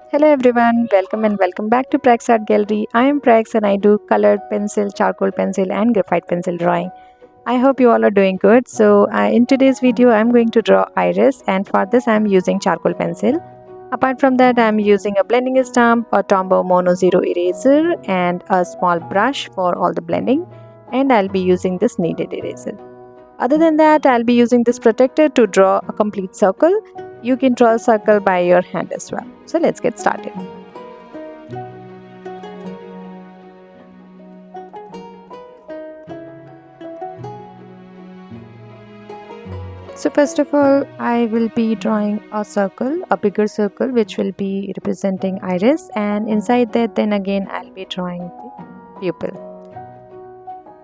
Hello everyone, welcome back to Praks Art Gallery. I am Praks and I do colored pencil, charcoal pencil and graphite pencil drawing. I hope you all are doing good. So in today's video I am going to draw iris, and for this I am using charcoal pencil. Apart from that, I am using a blending stump, a Tombow Mono Zero eraser and a small brush for all the blending, and I'll be using this kneaded eraser. Other than that, I'll be using this protector to draw a complete circle. You can draw a circle by your hand as well. So let's get started. So first of all, I will be drawing a circle, a bigger circle, which will be representing iris, and inside that then again I'll be drawing the pupil.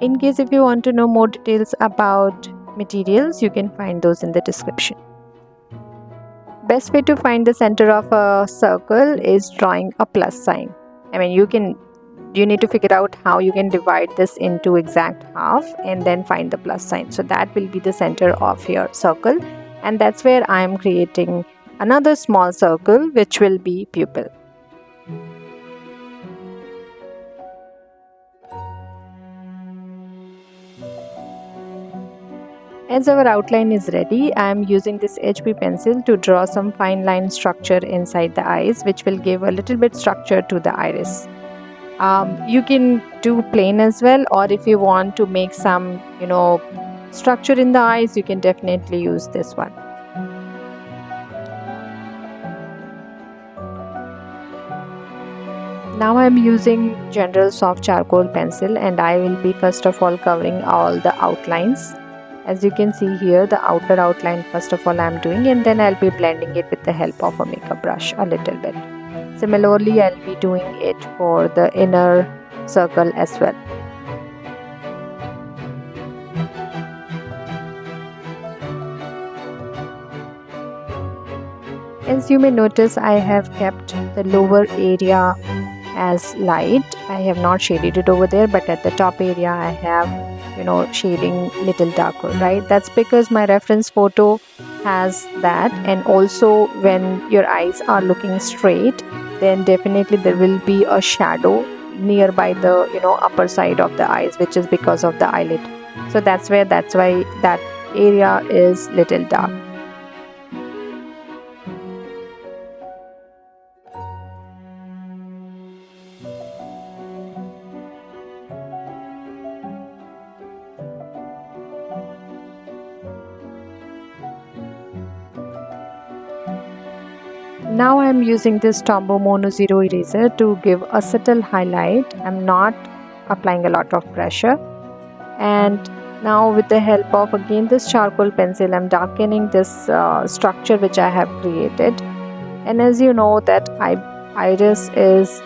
In case if you want to know more details about materials, you can find those in the description. Best way to find the center of a circle is drawing a plus sign. You need to figure out how you can divide this into exact half and then find the plus sign. So that will be the center of your circle, and that's where I am creating another small circle which will be pupil. As our outline is ready, I am using this HB pencil to draw some fine line structure inside the eyes, which will give a little bit structure to the iris. You can do plain as well, or if you want to make some structure in the eyes, you can definitely use this one. Now I am using general soft charcoal pencil, and I will be first of all covering all the outlines. As you can see here, the outer outline first of all I am doing, and then I'll be blending it with the help of a makeup brush a little bit. Similarly, I'll be doing it for the inner circle as well. As you may notice, I have kept the lower area as light. I have not shaded it over there, but at the top area I have shading little darker, right? That's because my reference photo has that, and also when your eyes are looking straight, then definitely there will be a shadow nearby the upper side of the eyes, which is because of the eyelid. So that's why that area is little dark. Now I am using this Tombow Mono Zero eraser to give a subtle highlight. I am not applying a lot of pressure. And now with the help of again this charcoal pencil, I am darkening this structure which I have created. And as you know that iris is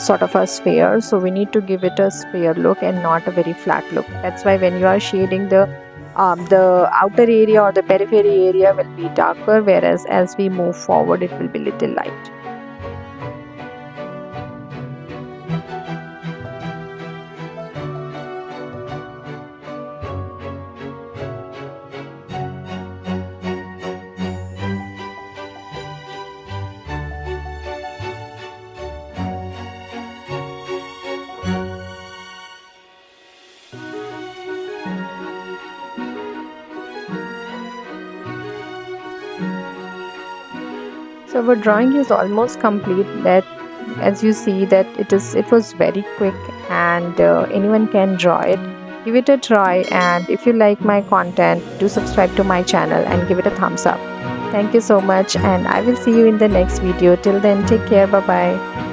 sort of a sphere, so we need to give it a sphere look and not a very flat look. That's why when you are shading the outer area or the periphery area will be darker, whereas as we move forward it will be little light. So our drawing is almost complete. That as you see that it was very quick, and anyone can draw it. Give it a try, and if you like my content, do subscribe to my channel and give it a thumbs up. Thank you so much, and I will see you in the next video. Till then, take care. Bye bye.